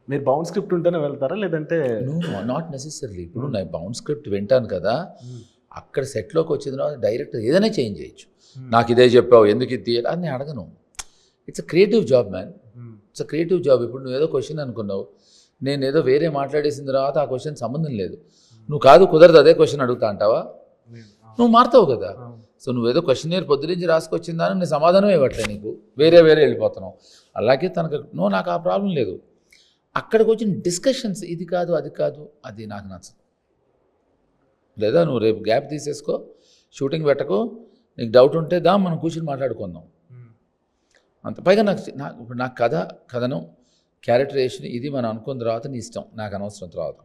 మీరు bound script ఉంటేనే వెళ్తారా లేదంటే? Not necessary. ఇప్పుడు నేను బౌండ్ స్క్రిప్ట్ వింటాను కదా, అక్కడ సెట్లోకి వచ్చిన తర్వాత డైరెక్ట్ ఏదైనా చేంజ్ చేయొచ్చు. నాకు ఇదే చెప్పావు ఎందుకు ఇది తీయాలి అని నేను అడగను. It's a creative job man, it's a creative job. ఇప్పుడు నువ్వు ఏదో క్వశ్చన్ అనుకున్నావు, నేను ఏదో వేరే మాట్లాడేసిన తర్వాత ఆ క్వశ్చన్ సంబంధం లేదు, నువ్వు కాదు కుదరదు అదే క్వశ్చన్ అడుగుతా అంటావా? నువ్వు మారుతావు కదా. సో నువ్వేదో క్వశ్చన్ పొద్దు నుంచి రాసుకొచ్చిందని నేను సమాధానం ఇవ్వట్లే, నీకు వేరే వెళ్ళిపోతున్నావు. అలాగే తనకు నాకు ఆ ప్రాబ్లం లేదు. అక్కడికి వచ్చిన డిస్కషన్స్ ఇది కాదు అది కాదు, అది నాకు నచ్చదు. లేదా నువ్వు రేపు గ్యాప్ తీసేసుకో, షూటింగ్ పెట్టకు, నీకు డౌట్ ఉంటే దా మనం కూర్చొని మాట్లాడుకుందాం అంత. పైగా ఇప్పుడు నాకు కథనం క్యారెక్టరేషన్ ఇది మనం అనుకున్న తర్వాత నీ ఇష్టం, నాకు అనవసరం తర్వాత.